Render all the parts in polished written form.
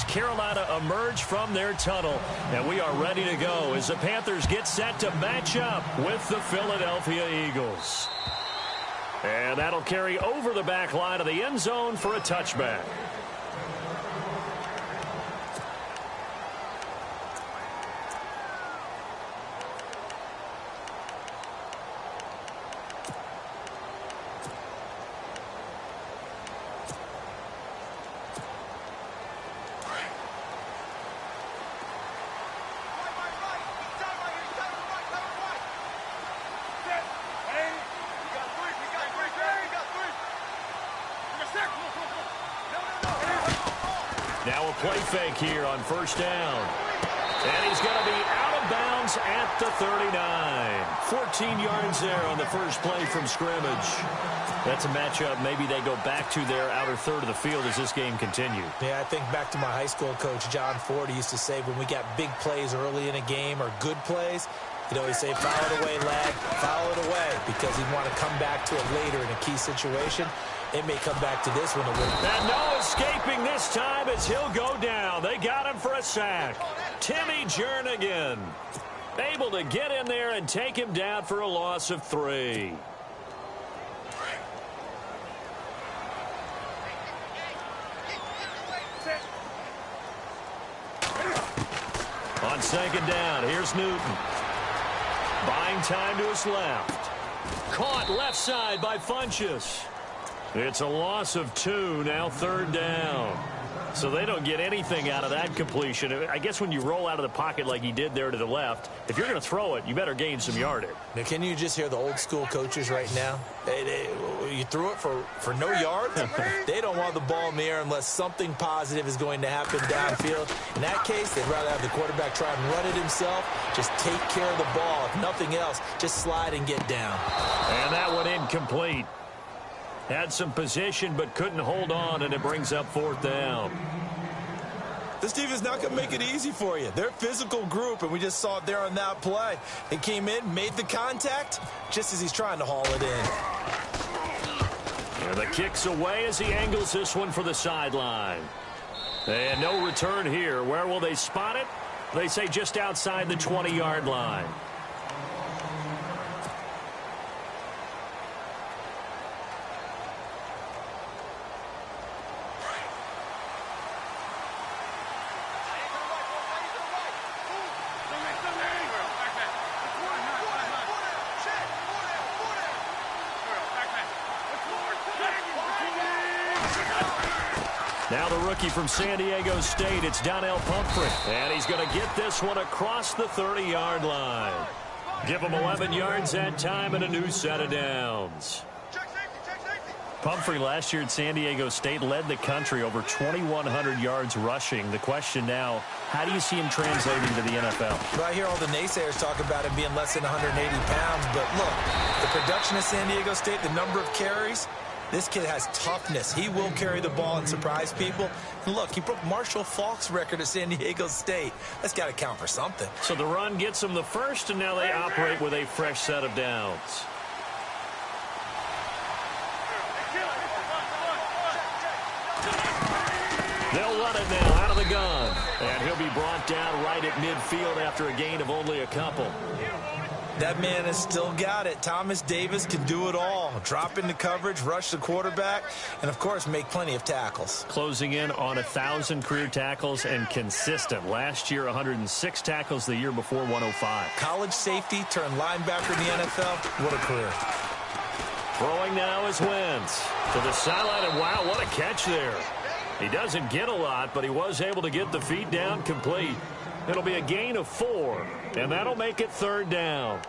as Carolina emerge from their tunnel. And we are ready to go as the Panthers get set to match up with the Philadelphia Eagles. And that'll carry over the back line of the end zone for a touchback. Now a play fake here on first down. And he's going to be out of bounds at the 39. 14 yards there on the first play from scrimmage. That's a matchup. Maybe they go back to their outer third of the field as this game continues. Yeah, I think back to my high school coach, John Ford. He used to say when we got big plays early in a game or good plays, he'd always say, foul it away, lad, foul it away, because he'd want to come back to it later in a key situation. It may come back to this one a little bit. And no escaping this time as he'll go down. They got him for a sack. Timmy Jernigan able to get in there and take him down for a loss of 3. On second down, here's Newton. Buying time to his left. Caught left side by Funchess. It's a loss of 2, now third down. So they don't get anything out of that completion. I guess when you roll out of the pocket like he did there to the left, if you're going to throw it, you better gain some yardage. Now, can you just hear the old school coaches right now? You threw it for no yards? They don't want the ball in the air unless something positive is going to happen downfield. In that case, they'd rather have the quarterback try and run it himself. Just take care of the ball. If nothing else, just slide and get down. And that one incomplete. Had some position but couldn't hold on, and it brings up fourth down. This team is not going to make it easy for you. They're a physical group, and we just saw it there on that play. He came in, made the contact, just as he's trying to haul it in. And the kick's away as he angles this one for the sideline. And no return here. Where will they spot it? They say just outside the 20-yard line. Now the rookie from San Diego State, it's Donnell Pumphrey. And he's going to get this one across the 30-yard line. Give him 11 yards that time and a new set of downs. Pumphrey last year at San Diego State led the country over 2,100 yards rushing. The question now, how do you see him translating to the NFL? Well, I hear all the naysayers talk about him being less than 180 pounds. But look, the production of San Diego State, the number of carries, this kid has toughness. He will carry the ball and surprise people. And look, he broke Marshall Faulk's record at San Diego State. That's got to count for something. So the run gets them the first, and now they operate with a fresh set of downs. They'll run it now out of the gun. And he'll be brought down right at midfield after a gain of only a couple. That man has still got it. Thomas Davis can do it all. Drop into coverage, rush the quarterback, and, of course, make plenty of tackles. Closing in on 1,000 career tackles and consistent. Last year, 106 tackles. The year before, 105. College safety turned linebacker in the NFL. What a career. Throwing now is Wentz to the sideline, and wow, what a catch there. He doesn't get a lot, but he was able to get the feet down complete. It'll be a gain of 4, and that'll make it third down.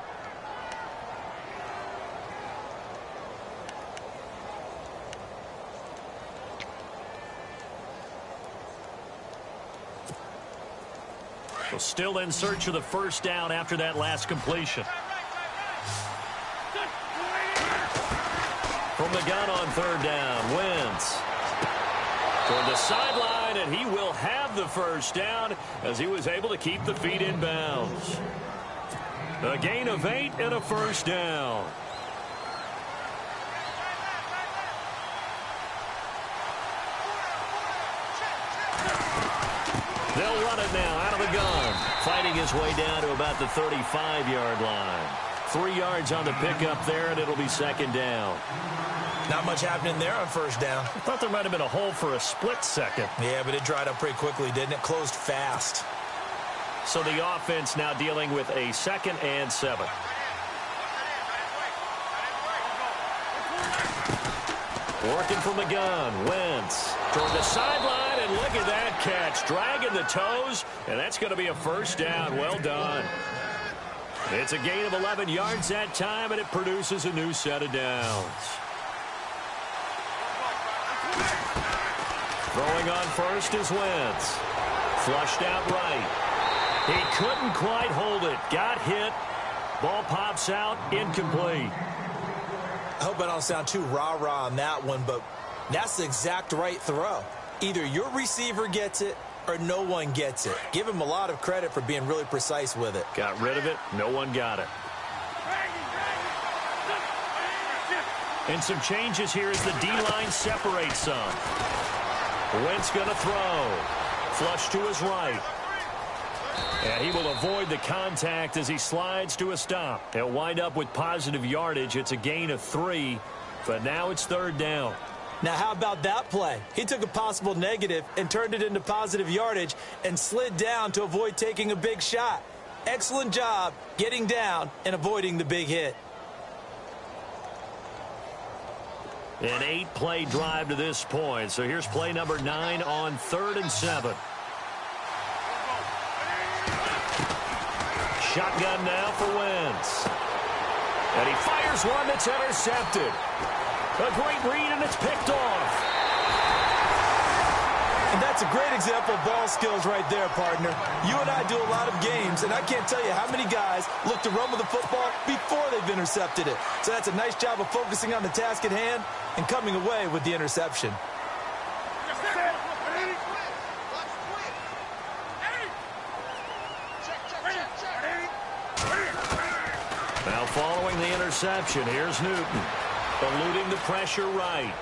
So still in search of the first down after that last completion. From the gun on third down, Wentz toward the sideline, and he will have the first down as he was able to keep the feet in bounds. A gain of 8 and a first down. They'll run it now out of the gun. Fighting his way down to about the 35-yard line. 3 yards on the pickup there, and it'll be second down. Not much happening there on first down. I thought there might have been a hole for a split second. Yeah, but it dried up pretty quickly, didn't it? Closed fast. So the offense now dealing with a 2nd and 7. Working from the gun, Wentz toward the sideline, and look at that catch. Dragging the toes, and that's going to be a first down. Well done. It's a gain of 11 yards that time, and it produces a new set of downs. Throwing on first is Wentz. Flushed out right. He couldn't quite hold it. Got hit. Ball pops out. Incomplete. I hope I don't sound too rah-rah on that one, but that's the exact right throw. Either your receiver gets it or no one gets it. Give him a lot of credit for being really precise with it. Got rid of it. No one got it. And some changes here as the D-line separates some. Wentz going to throw. Flush to his right. And he will avoid the contact as he slides to a stop. He'll wind up with positive yardage. It's a gain of 3, but now it's third down. Now, how about that play? He took a possible negative and turned it into positive yardage and slid down to avoid taking a big shot. Excellent job getting down and avoiding the big hit. An 8-play drive to this point. So here's play number 9 on 3rd and 7. Shotgun now for Wentz. And he fires one that's intercepted. A great read, and it's picked off. And that's a great example of ball skills right there, partner. You and I do a lot of games, and I can't tell you how many guys look to run with the football before they've intercepted it. So that's a nice job of focusing on the task at hand and coming away with the interception. Now following the interception, here's Newton. Eluding the pressure right.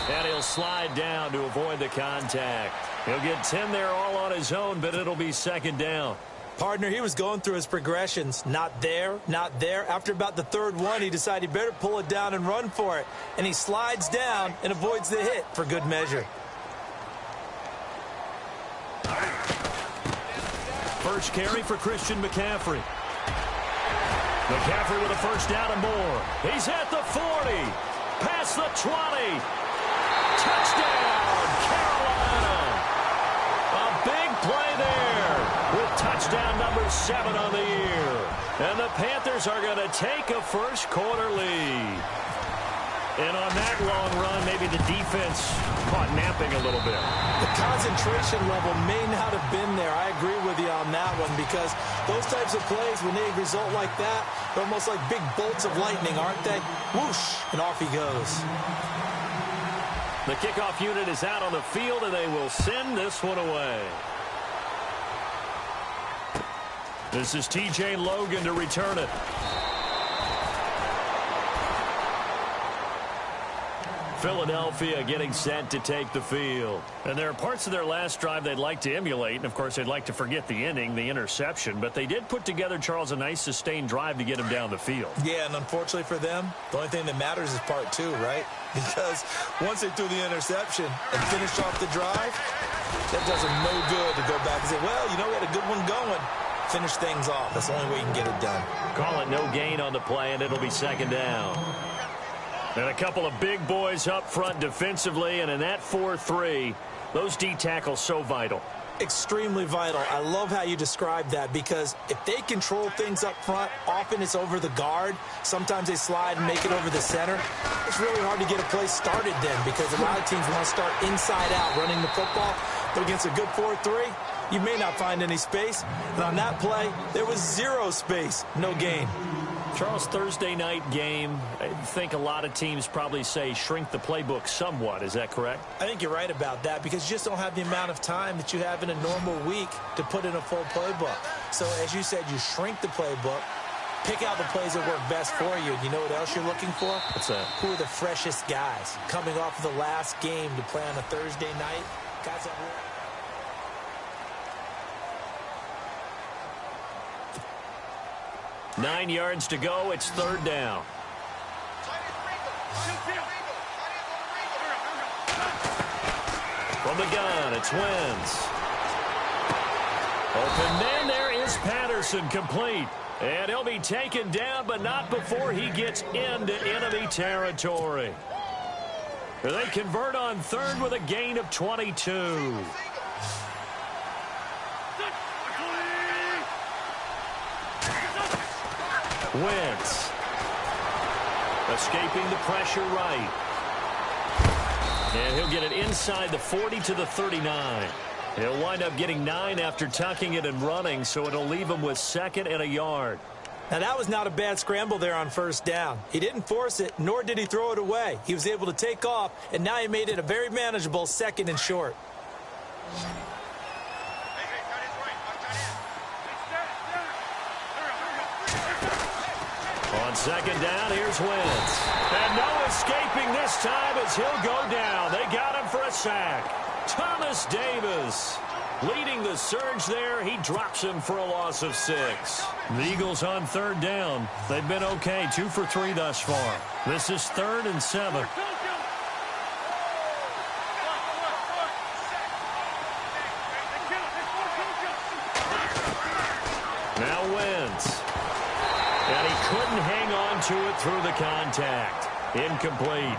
And he'll slide down to avoid the contact. He'll get 10 there all on his own, but it'll be second down. Partner, he was going through his progressions. Not there, not there. After about the third one, he decided he better pull it down and run for it. And he slides down and avoids the hit for good measure. First carry for Christian McCaffrey. McCaffrey with a first down and more. He's at the 40. Past the 20. Touchdown, Carolina. A big play there with touchdown number 7 on the year. And the Panthers are going to take a first quarter lead. And on that long run, maybe the defense caught napping a little bit. The concentration level may not have been there. I agree with you on that one because those types of plays, when they result like that, they're almost like big bolts of lightning, aren't they? Whoosh, and off he goes. The kickoff unit is out on the field, and they will send this one away. This is T.J. Logan to return it. Philadelphia getting set to take the field. And there are parts of their last drive they'd like to emulate. And, of course, they'd like to forget the inning, the interception. But they did put together, Charles, a nice sustained drive to get him down the field. Yeah, and unfortunately for them, the only thing that matters is part 2, right? Because once they threw the interception and finished off the drive, that does them no good to go back and say, well, you know, we had a good one going. Finish things off. That's the only way you can get it done. Call it no gain on the play, and it'll be second down. And a couple of big boys up front defensively, and in that 4-3, those D tackles so vital. Extremely vital. I love how you describe that because if they control things up front, often it's over the guard. Sometimes they slide and make it over the center. It's really hard to get a play started then because a lot of teams want to start inside out running the football. But against a good 4-3, you may not find any space. And on that play, there was 0 space, no gain. Charles, Thursday night game, I think a lot of teams probably say shrink the playbook somewhat. Is that correct? I think you're right about that because you just don't have the amount of time that you have in a normal week to put in a full playbook. So, as you said, you shrink the playbook, pick out the plays that work best for you. You know what else you're looking for? What's that? Who are the freshest guys coming off of the last game to play on a Thursday night? Guys that 9 yards to go. It's third down. From the gun, it's Wentz. Open man, there is Patterson, complete. And he'll be taken down, but not before he gets into enemy territory. They convert on third with a gain of 22. Wentz. Escaping the pressure right. And he'll get it inside the 40 to the 39. He'll wind up getting 9 after tucking it and running, so it'll leave him with 2nd and a yard. Now, that was not a bad scramble there on first down. He didn't force it, nor did he throw it away. He was able to take off, and now he made it a very manageable 2nd and short. On 2nd down, here's Wentz. And no escaping this time as he'll go down. They got him for a sack. Thomas Davis leading the surge there. He drops him for a loss of 6. The Eagles on third down. They've been okay, 2 for 3 thus far. This is 3rd and 7. Now Wentz. And he couldn't hang on to it through the contact. Incomplete.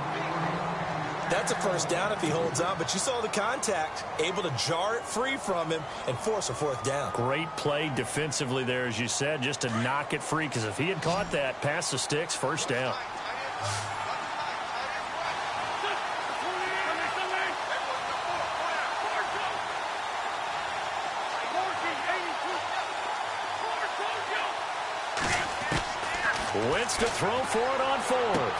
That's a first down if he holds on, but you saw the contact, able to jar it free from him and force a 4th down. Great play defensively there, as you said, just to knock it free, because if he had caught that, past the sticks, first down. Wentz to throw for it on 4th.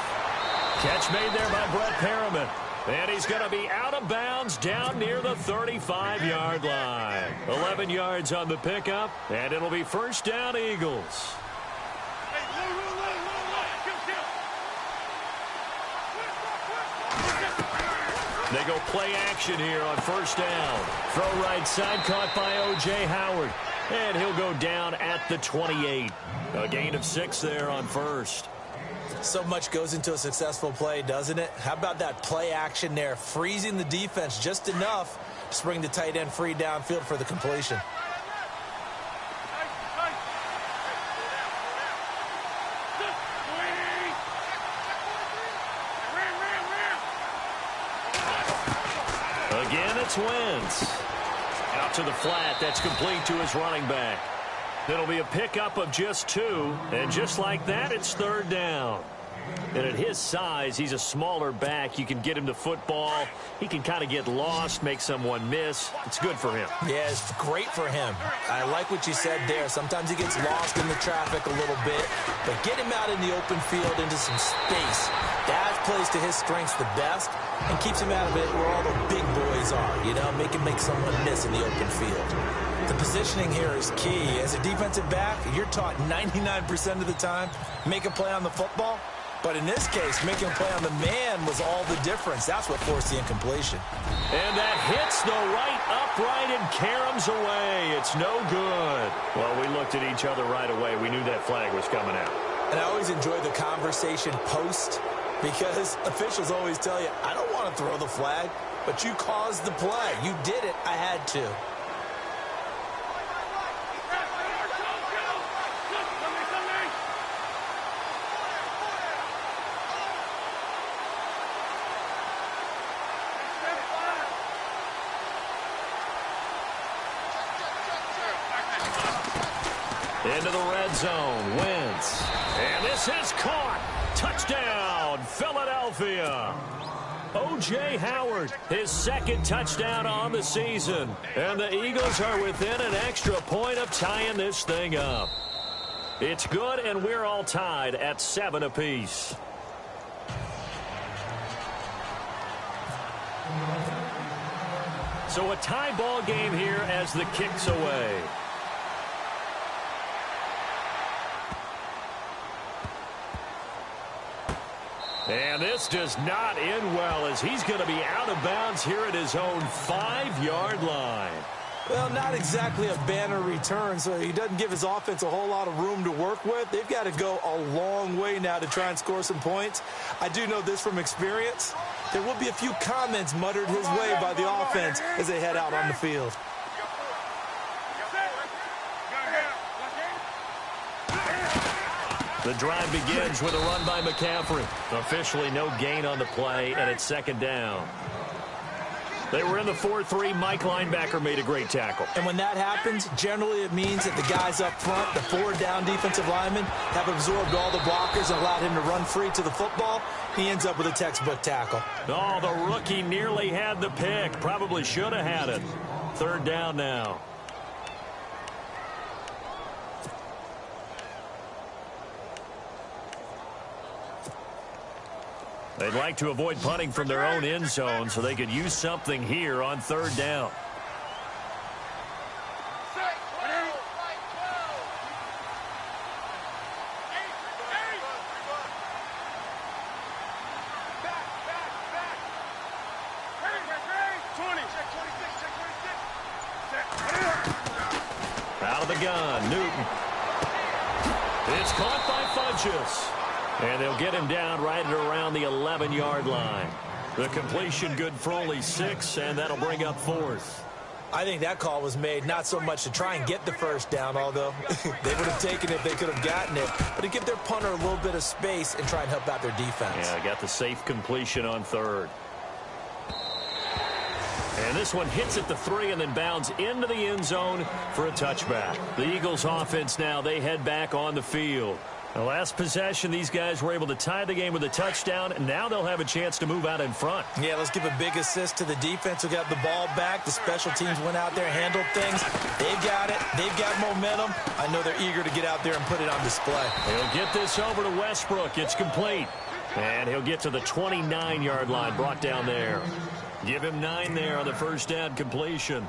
Catch made there by Brett Perriman. And he's going to be out of bounds down near the 35-yard line. 11 yards on the pickup, and it'll be first down Eagles. They go play action here on first down. Throw right side caught by O.J. Howard. And he'll go down at the 28. A gain of 6 there on first. So much goes into a successful play, doesn't it? How about that play action there, freezing the defense just enough to bring the tight end free downfield for the completion. Again, it's Wentz. Out to the flat. That's complete to his running back. It'll be a pickup of just 2. And just like that, it's third down. And at his size, he's a smaller back. You can get him the football. He can kind of get lost, make someone miss. It's good for him. Yeah, it's great for him. I like what you said there. Sometimes he gets lost in the traffic a little bit. But get him out in the open field into some space. That plays to his strengths the best and keeps him out of it where all the big boys are. You know, make someone miss in the open field. The positioning here is key. As a defensive back, you're taught 99% of the time, make a play on the football. But in this case, making a play on the man was all the difference. That's what forced the incompletion. And that hits the right upright and caroms away. It's no good. Well, we looked at each other right away. We knew that flag was coming out. And I always enjoy the conversation post because officials always tell you, I don't want to throw the flag, but you caused the play. You did it. I had to. Into the red zone, Wentz. And this is caught. Touchdown, Philadelphia. O.J. Howard, his 2nd touchdown on the season. And the Eagles are within an extra point of tying this thing up. It's good, and we're all tied at 7 apiece. So a tie ball game here as the kick's away. And this does not end well as he's going to be out of bounds here at his own 5-yard line. Well, not exactly a banner return, so he doesn't give his offense a whole lot of room to work with. They've got to go a long way now to try and score some points. I do know this from experience. There will be a few comments muttered his way by the offense as they head out on the field. The drive begins with a run by McCaffrey. Officially no gain on the play, and it's second down. They were in the 4-3. Mike linebacker made a great tackle. And when that happens, generally it means that the guys up front, the 4 down defensive linemen, have absorbed all the blockers and allowed him to run free to the football. He ends up with a textbook tackle. Oh, the rookie nearly had the pick. Probably should have had it. Third down now. They'd like to avoid punting from their own end zone so they could use something here on third down. Out of the gun, Newton. It's caught by Funchess. And they'll get him down right at around the 11-yard line. The completion good for only 6, and that'll bring up 4th. I think that call was made not so much to try and get the first down, although they would have taken it if they could have gotten it, but to give their punter a little bit of space and try and help out their defense. Yeah, got the safe completion on third. And this one hits at the 3 and then bounds into the end zone for a touchback. The Eagles offense now, they head back on the field. The last possession, these guys were able to tie the game with a touchdown, and now they'll have a chance to move out in front. Yeah, let's give a big assist to the defense who got the ball back. The special teams went out there and handled things. They've got it. They've got momentum. I know they're eager to get out there and put it on display. He'll get this over to Westbrook. It's complete. And he'll get to the 29-yard line, brought down there. Give him 9 there on the first down completion.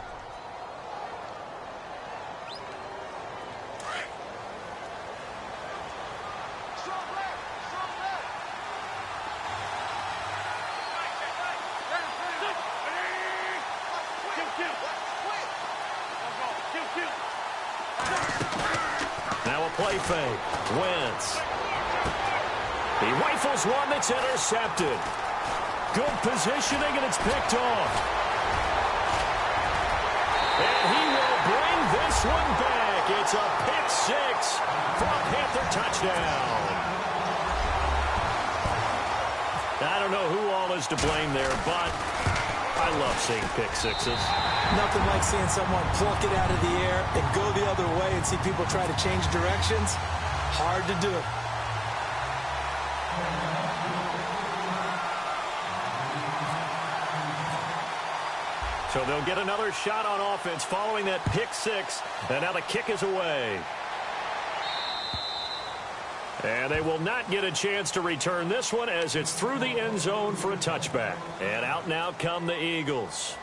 Now a play fake. Wentz. He rifles one that's intercepted. Good positioning, and it's picked off. And he will bring this one back. It's a pick 6 for a Panther touchdown. I don't know who all is to blame there, but I love seeing pick 6s. Nothing like seeing someone pluck it out of the air and go the other way and see people try to change directions. Hard to do it. So they'll get another shot on offense following that pick 6, and now the kick is away. And they will not get a chance to return this one as it's through the end zone for a touchback. And out now come the Eagles.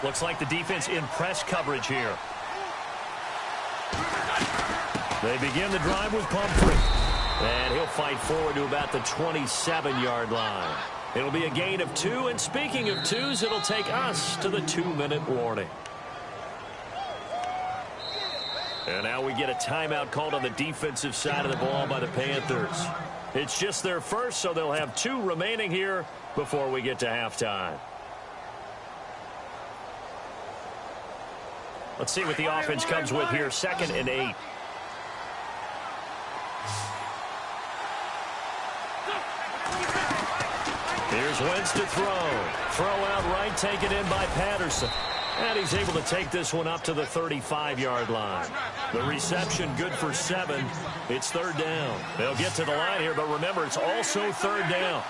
Looks like the defense in press coverage here. They begin the drive with Pumphrey. And he'll fight forward to about the 27-yard line. It'll be a gain of 2, and speaking of 2s, it'll take us to the 2-minute warning. And now we get a timeout called on the defensive side of the ball by the Panthers. It's just their first, so they'll have 2 remaining here before we get to halftime. Let's see what the offense comes with here. 2nd and 8. Here's Wentz to throw. Throw out right, taken in by Patterson. And he's able to take this one up to the 35-yard line. The reception good for 7. It's third down. They'll get to the line here, but remember, it's also third down.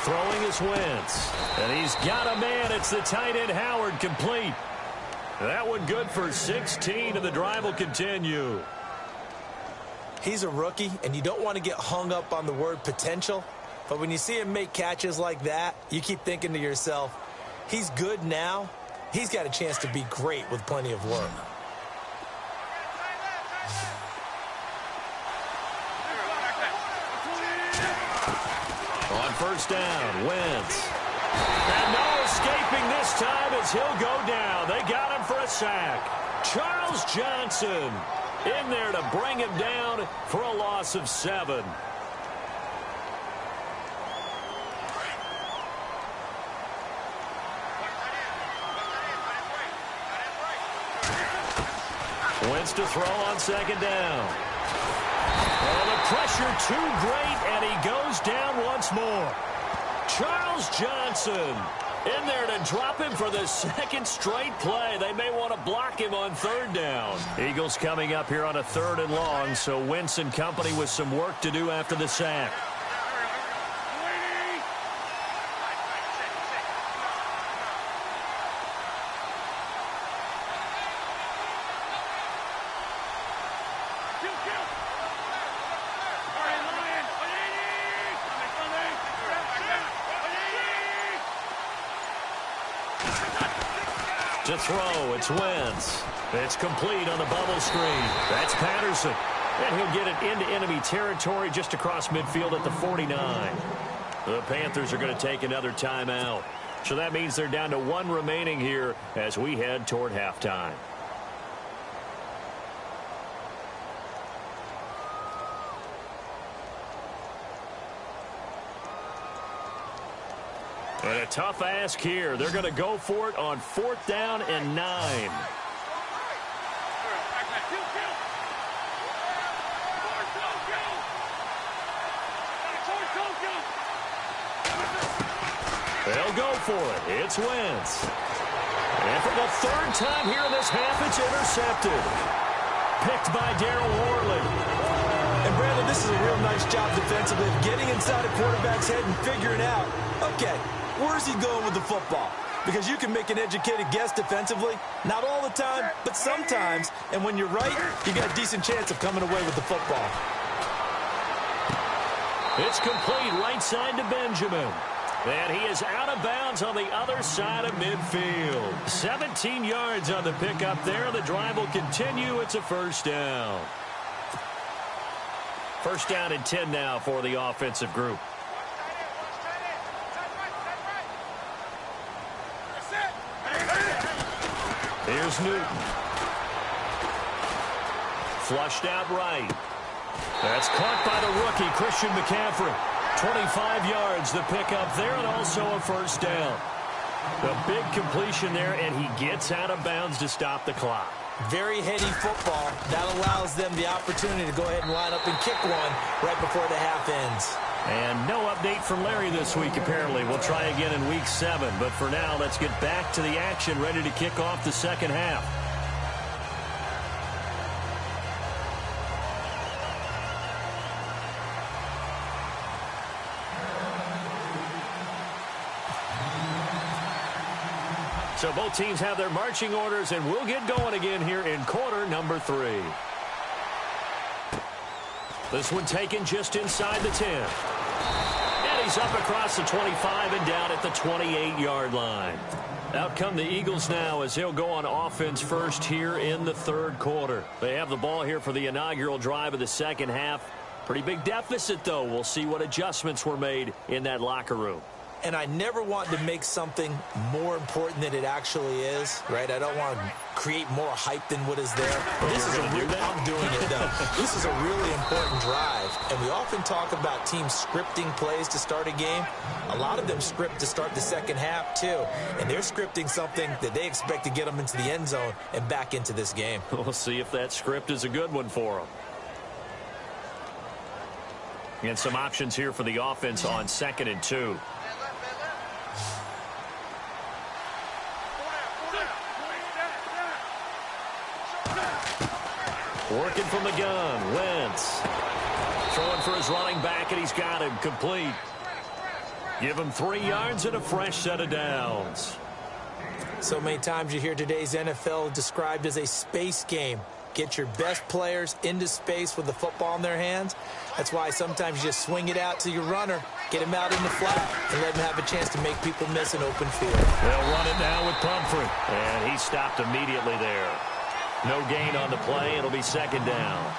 Throwing is Wentz. And he's got a man. It's the tight end Howard, complete. That one good for 16, and the drive will continue. He's a rookie, and you don't want to get hung up on the word potential. But when you see him make catches like that, you keep thinking to yourself, he's good now. He's got a chance to be great with plenty of work. first down. Wentz. And no escaping this time as he'll go down. They got him for a sack. Charles Johnson in there to bring him down for a loss of 7. Wentz to throw on second down. Oh, the pressure too great, and he goes down once more. Charles Johnson in there to drop him for the second straight play. They may want to block him on third down. Eagles coming up here on a 3rd and long, so Wentz and company with some work to do after the sack. To throw, it's Wentz. It's complete on the bubble screen. That's Patterson. And he'll get it into enemy territory just across midfield at the 49. The Panthers are going to take another timeout. So that means they're down to 1 remaining here as we head toward halftime. And a tough ask here. They're going to go for it on 4th down and 9. They'll go for it. It's Wentz. And for the 3rd time here in this half, it's intercepted. Picked by Darryl Worley. And Brandon, this is a real nice job defensively of getting inside a quarterback's head and figuring out, okay, where's he going with the football? Because you can make an educated guess defensively. Not all the time, but sometimes. And when you're right, you got a decent chance of coming away with the football. It's complete right side to Benjamin. And he is out of bounds on the other side of midfield. 17 yards on the pickup there. The drive will continue. It's a 1st down. 1st down and 10 now for the offensive group. Here's Newton. Flushed out right. That's caught by the rookie, Christian McCaffrey. 25 yards, the pickup there, and also a 1st down. A big completion there, and he gets out of bounds to stop the clock. Very heady football. That allows them the opportunity to go ahead and line up and kick one right before the half ends. And no update from Larry this week, apparently. We'll try again in week 7. But for now, let's get back to the action, ready to kick off the second half. So both teams have their marching orders, and we'll get going again here in quarter number 3. This one taken just inside the 10. And he's up across the 25 and down at the 28-yard line. Out come the Eagles now as they'll go on offense first here in the 3rd quarter. They have the ball here for the inaugural drive of the second half. Pretty big deficit, though. We'll see what adjustments were made in that locker room. And I never want to make something more important than it actually is, right? I don't want to create more hype than what is there. This is I'm doing it, though. This is a really important drive. And we often talk about teams scripting plays to start a game. A lot of them script to start the second half, too. And they're scripting something that they expect to get them into the end zone and back into this game. We'll see if that script is a good one for them. And some options here for the offense on 2nd and 2. Working from the gun, Wentz. Throwing for his running back, and he's got him complete. Give him 3 yards and a fresh set of downs. So many times you hear today's NFL described as a space game. Get your best players into space with the football in their hands. That's why sometimes you just swing it out to your runner, get him out in the flat, and let him have a chance to make people miss an open field. They'll run it now with Pumphrey, and he stopped immediately there. No gain on the play. It'll be 2nd down.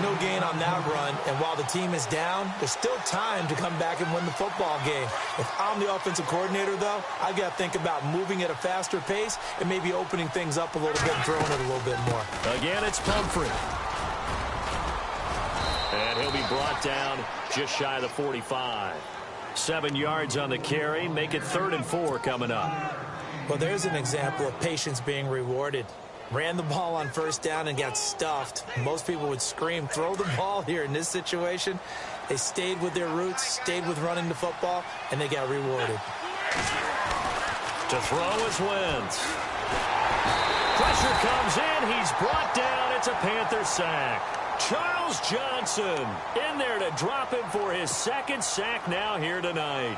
No gain on that run, and while the team is down, there's still time to come back and win the football game. If I'm the offensive coordinator, though, I've got to think about moving at a faster pace and maybe opening things up a little bit and throwing it a little bit more. Again, it's Pumphrey. And he'll be brought down just shy of the 45. 7 yards on the carry. Make it 3rd and 4 coming up. Well, there's an example of patience being rewarded. Ran the ball on 1st down and got stuffed. Most people would scream, throw the ball here. In this situation, they stayed with their roots, stayed with running the football, and they got rewarded. To throw is Wentz. Pressure comes in. He's brought down. It's a Panther sack. Charles Johnson in there to drop him for his 2nd sack now here tonight.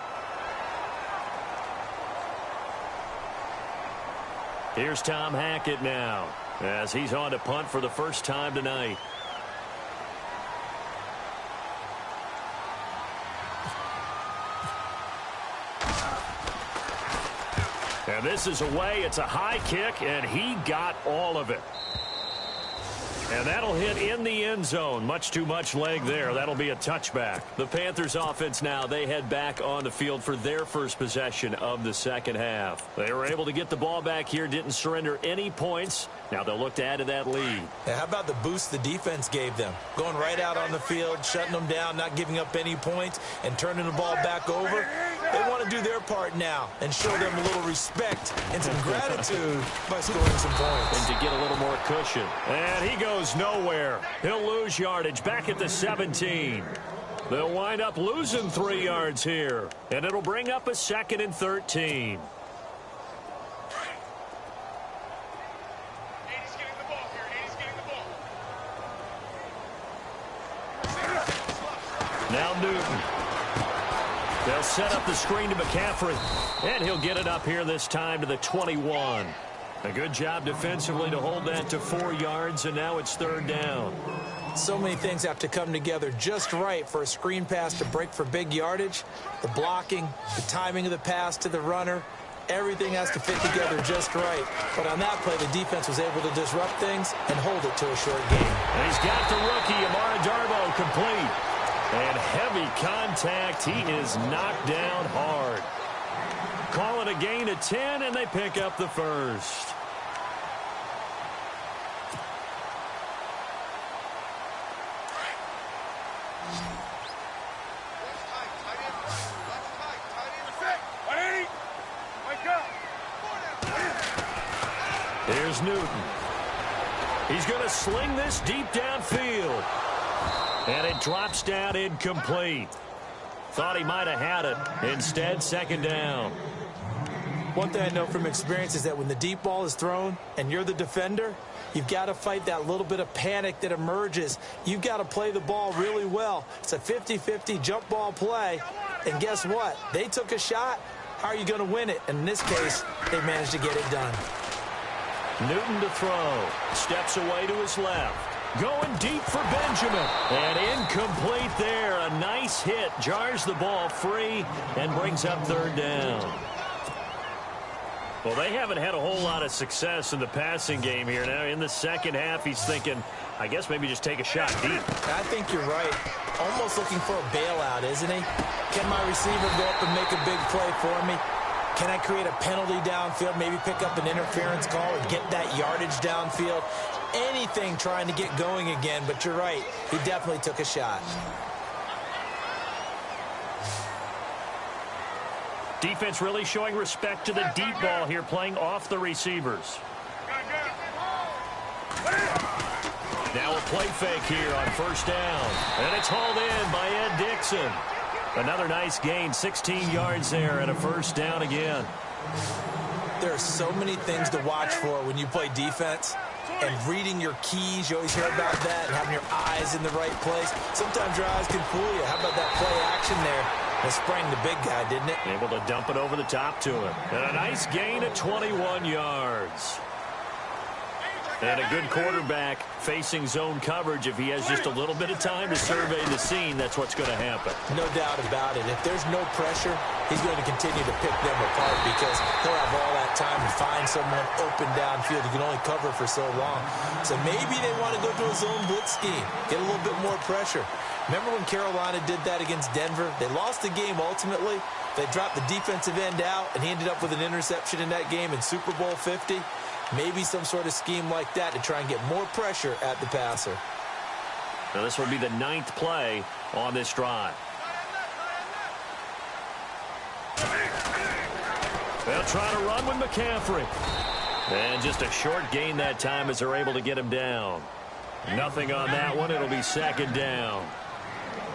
Here's Tom Hackett now as he's on to punt for the first time tonight. And this is away. It's a high kick, and he got all of it. And that'll hit in the end zone. Much too much leg there. That'll be a touchback. The Panthers offense now, they head back on the field for their first possession of the 2nd half. They were able to get the ball back here, didn't surrender any points. Now they'll look to add to that lead. How about the boost the defense gave them? Going right out on the field, shutting them down, not giving up any points, and turning the ball back over. They want to do their part now and show them a little respect and some gratitude by scoring some points. And to get a little more cushion. And he goes nowhere. He'll lose yardage back at the 17. They'll wind up losing 3 yards here. And it'll bring up a 2nd and 13. Now Newton. They'll set up the screen to McCaffrey. And he'll get it up here this time to the 21. A good job defensively to hold that to 4 yards, and now it's 3rd down. So many things have to come together just right for a screen pass to break for big yardage. The blocking, the timing of the pass to the runner, everything has to fit together just right. But on that play, the defense was able to disrupt things and hold it to a short game. And he's got the rookie, Amara Darboh, complete. And heavy contact. He is knocked down hard. Call it a gain of 10, and they pick up the first. Here's Newton. He's going to sling this deep downfield. And it drops down incomplete. Thought he might have had it. Instead, 2nd down. One thing I know from experience is that when the deep ball is thrown and you're the defender, you've got to fight that little bit of panic that emerges. You've got to play the ball really well. It's a 50-50 jump ball play. And guess what? They took a shot. How are you going to win it? And in this case, they managed to get it done. Newton to throw. Steps away to his left. Going deep for Benjamin. And incomplete there. A nice hit. Jars the ball free and brings up 3rd down. Well, they haven't had a whole lot of success in the passing game here. Now, in the 2nd half, he's thinking, I guess maybe just take a shot deep. I think you're right. Almost looking for a bailout, isn't he? Can my receiver go up and make a big play for me? Can I create a penalty downfield, maybe pick up an interference call and get that yardage downfield? Anything trying to get going again, but you're right. He definitely took a shot. Defense really showing respect to the deep ball here, playing off the receivers. Now a play fake here on 1st down. And it's hauled in by Ed Dixon. Another nice gain, 16 yards there and a 1st down again. There are so many things to watch for when you play defense. And reading your keys, you always hear about that, and having your eyes in the right place. Sometimes your eyes can fool you. How about that play action there? It sprang the big guy, didn't it? Able to dump it over the top to him. And a nice gain of 21 yards. And a good quarterback facing zone coverage, if he has just a little bit of time to survey the scene, that's what's going to happen. No doubt about it. If there's no pressure, he's going to continue to pick them apart because he'll have all that time to find someone open downfield. He can only cover for so long. So maybe they want to go to a zone blitz scheme, get a little bit more pressure. Remember when Carolina did that against Denver? They lost the game ultimately. They dropped the defensive end out, and he ended up with an interception in that game in Super Bowl 50. Maybe some sort of scheme like that to try and get more pressure at the passer. Now this will be the 9th play on this drive. They'll try to run with McCaffrey. And just a short gain that time as they're able to get him down. Nothing on that one. It'll be 2nd down.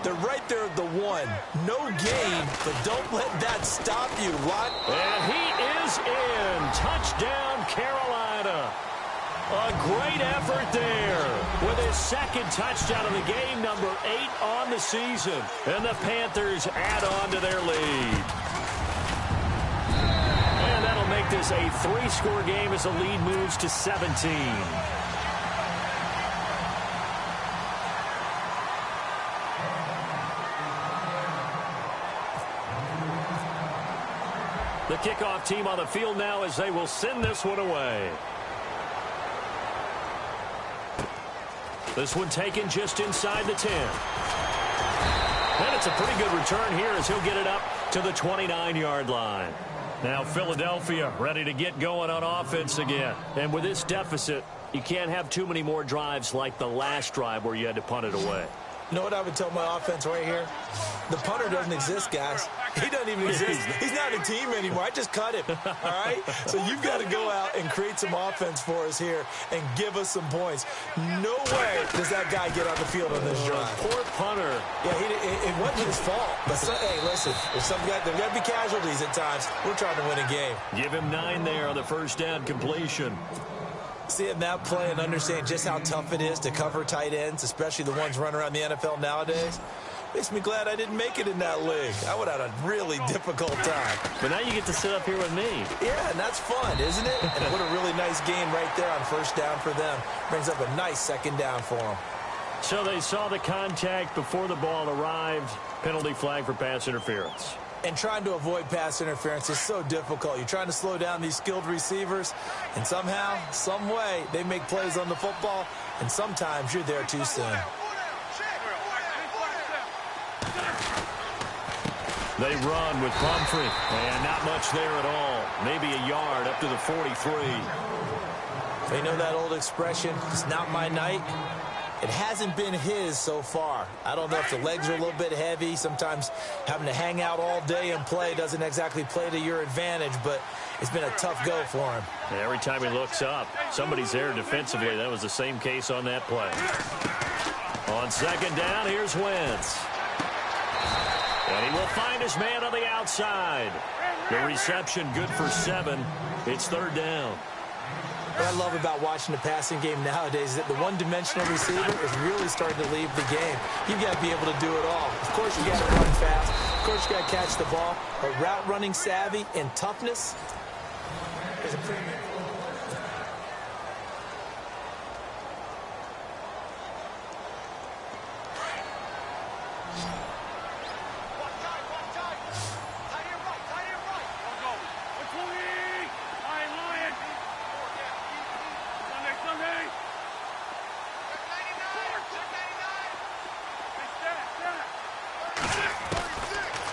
They're right there at the 1. No gain, but don't let that stop you, Lott. And he is in. Touchdown, Carolina. A great effort there with his 2nd touchdown of the game, number 8 on the season. And the Panthers add on to their lead. And that'll make this a 3-score game as the lead moves to 17. The kickoff team on the field now as they will send this one away. This one taken just inside the 10. And it's a pretty good return here as he'll get it up to the 29-yard line. Now Philadelphia ready to get going on offense again. And with this deficit, you can't have too many more drives like the last drive where you had to punt it away. You know what I would tell my offense right here? The punter doesn't exist, guys. He doesn't even exist. He's not a team anymore. I just cut him, all right? So you've got to go out and create some offense for us here and give us some points. No way does that guy get on the field on this drive. Poor punter. Yeah, it wasn't his fault. But, hey, listen, there's got to be casualties at times. We're trying to win a game. Give him 9 there on the 1st down completion. Seeing that play and understand just how tough it is to cover tight ends, especially the ones running around the NFL nowadays, makes me glad I didn't make it in that league. I would have had a really difficult time. But now you get to sit up here with me. Yeah, and that's fun, isn't it? And what a really nice game right there on 1st down for them. Brings up a nice 2nd down for them. So they saw the contact before the ball arrived. Penalty flag for pass interference. And trying to avoid pass interference is so difficult. You're trying to slow down these skilled receivers, and somehow, some way, they make plays on the football, and sometimes you're there too soon. They run with Pumphrey, and not much there at all. Maybe a yard up to the 43. They know that old expression, it's not my night. It hasn't been his so far. I don't know if the legs are a little bit heavy. Sometimes having to hang out all day and play doesn't exactly play to your advantage, but it's been a tough go for him. And every time he looks up, somebody's there defensively. That was the same case on that play. On 2nd down, here's Wentz. And he will find his man on the outside. The reception good for 7. It's 3rd down. What I love about watching the passing game nowadays is that the one-dimensional receiver is really starting to leave the game. You've got to be able to do it all. Of course, you got to run fast. Of course, you got to catch the ball. But route running savvy and toughness is a premium.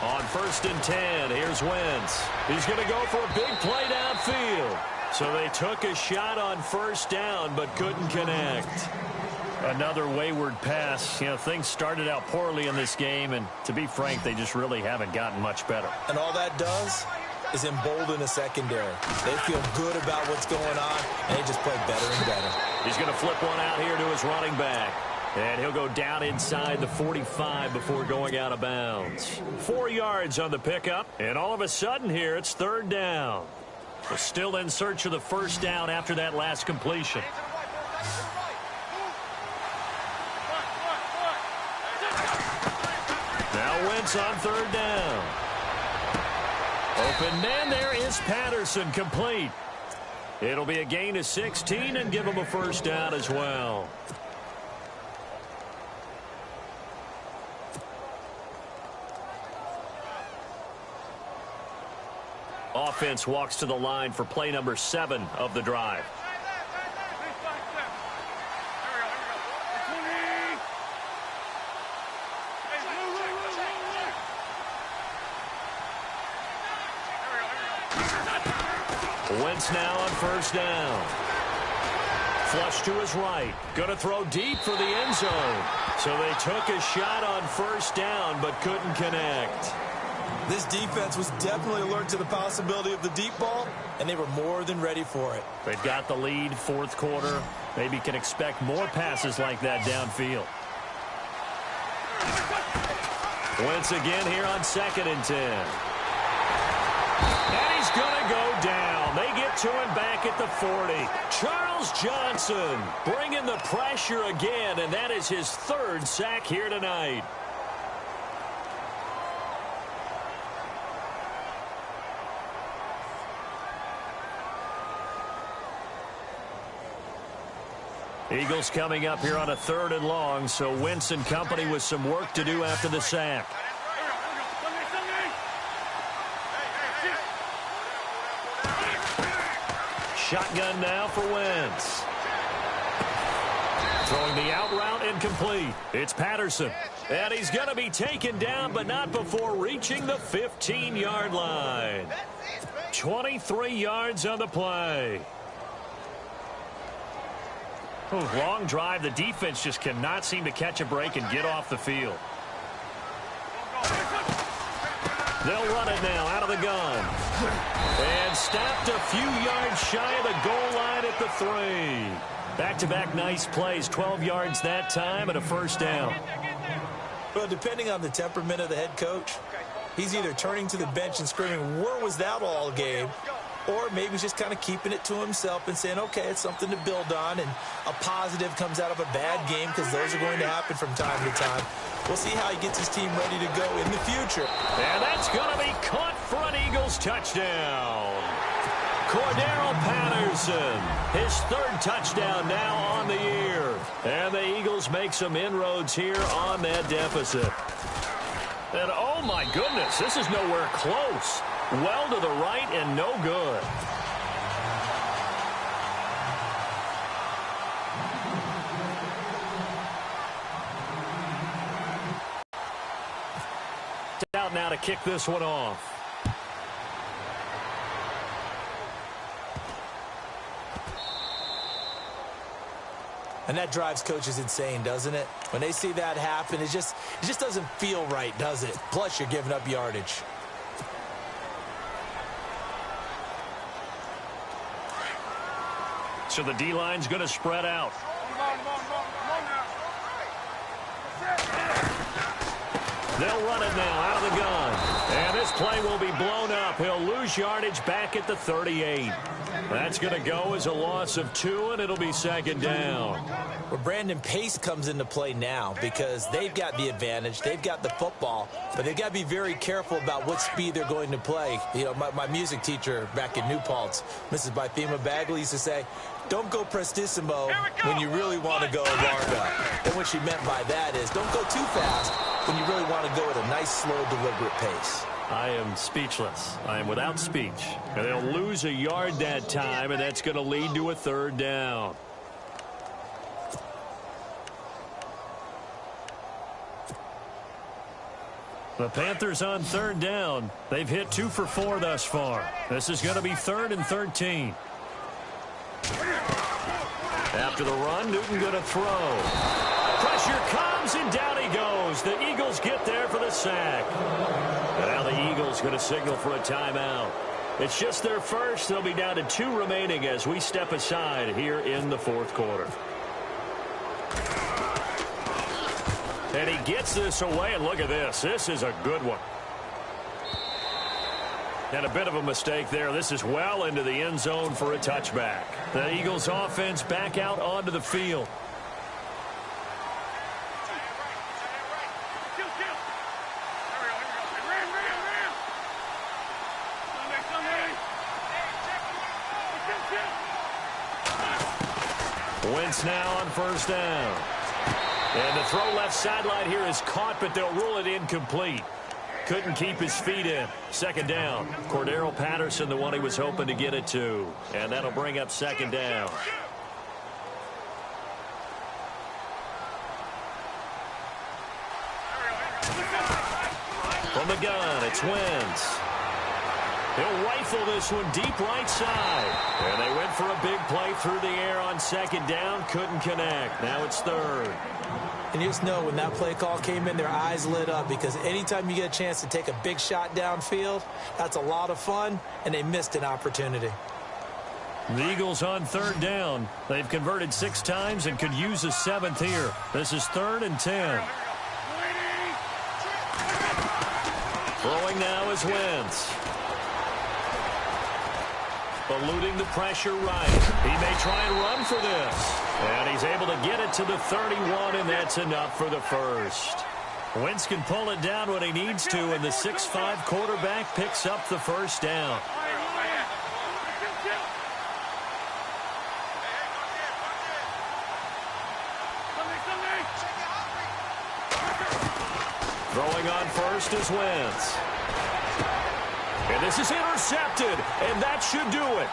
On 1st and 10, here's Wentz. He's going to go for a big play downfield. So they took a shot on 1st down, but couldn't connect. Another wayward pass. You know, things started out poorly in this game, and to be frank, they just really haven't gotten much better. And all that does is embolden a secondary. They feel good about what's going on, and they just play better and better. He's going to flip one out here to his running back. And he'll go down inside the 45 before going out of bounds. 4 yards on the pickup. And all of a sudden here, it's 3rd down. We're still in search of the 1st down after that last completion. Now Wentz on 3rd down. Open man there is Patterson, complete. It'll be a gain of 16 and give them a first down as well. Offense walks to the line for play number 7 of the drive. Wentz now on first down. Flush to his right. Going to throw deep for the end zone. So they took a shot on first down but couldn't connect. This defense was definitely alert to the possibility of the deep ball, and they were more than ready for it. They've got the lead, fourth quarter. Maybe can expect more passes like that downfield. Wentz again here on 2nd and 10. And he's going to go down. They get to him back at the 40. Charles Johnson bringing the pressure again, and that is his 3rd sack here tonight. Eagles coming up here on a 3rd and long, so Wentz and company with some work to do after the sack. Shotgun now for Wentz. Throwing the out route incomplete. It's Patterson. And he's going to be taken down, but not before reaching the 15-yard line. 23 yards on the play. Long drive. The defense just cannot seem to catch a break and get off the field. They'll run it now out of the gun. And stopped a few yards shy of the goal line at the 3. Back-to-back nice plays. 12 yards that time and a first down. Well, depending on the temperament of the head coach, he's either turning to the bench and screaming, "Where was that all game?" Or maybe he's just kind of keeping it to himself and saying, okay, it's something to build on, and a positive comes out of a bad game, because those are going to happen from time to time. We'll see how he gets his team ready to go in the future. And that's going to be caught for an Eagles touchdown. Cordero Patterson, his 3rd touchdown now on the year. And the Eagles make some inroads here on that deficit. And oh my goodness, this is nowhere close. Well to the right and no good. Out now to kick this one off. And that drives coaches insane, doesn't it? When they see that happen, it just doesn't feel right, does it? Plus, you're giving up yardage. So the D-line's going to spread out. They'll run it now out of the gun. And this play will be blown up. He'll lose yardage back at the 38. That's going to go as a loss of 2, and it'll be 2nd down. Well, Brandon, pace comes into play now because they've got the advantage. They've got the football, but they've got to be very careful about what speed they're going to play. You know, my music teacher back in New Paltz, Mrs. Bythema Bagley, used to say, don't go prestissimo when you really want to go larga. And what she meant by that is don't go too fast when you really want to go at a nice, slow, deliberate pace. I am speechless. I am without speech. And they'll lose a yard that time, and that's going to lead to a 3rd down. The Panthers on 3rd down. They've hit 2 for 4 thus far. This is going to be 3rd and 13. After the run, Newton going to throw. Pressure comes, and down he goes. The Eagles get there for the sack. And now the Eagles going to signal for a timeout. It's just their first. They'll be down to 2 remaining as we step aside here in the 4th quarter. And he gets this away, and look at this. This is a good one. And a bit of a mistake there. This is well into the end zone for a touchback. The Eagles offense back out onto the field. Wentz now on first down. And the throw left sideline here is caught, but they'll rule it incomplete. Couldn't keep his feet in. Second down. Cordero Patterson, the one he was hoping to get it to. And that'll bring up second down. From the gun, it's Wentz. He'll rifle this one deep right side. And they went for a big play through the air on second down. Couldn't connect. Now it's third. And you just know when that play call came in, their eyes lit up, because anytime you get a chance to take a big shot downfield, that's a lot of fun, and they missed an opportunity. The Eagles on third down. They've converted 6 times and could use a 7th here. This is 3rd and 10. Throwing now is Wentz. Eluding the pressure right. He may try and run for this. And he's able to get it to the 31, and that's enough for the first. Wentz can pull it down when he needs to, and the 6'5" quarterback picks up the first down. Throwing on first is Wentz. And this is intercepted, and that should do it.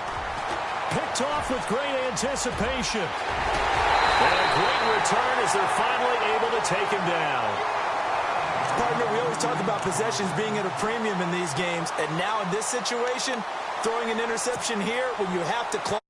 Picked off with great anticipation. And a great return as they're finally able to take him down. Partner, we always talk about possessions being at a premium in these games, and now in this situation, throwing an interception here when you have to close.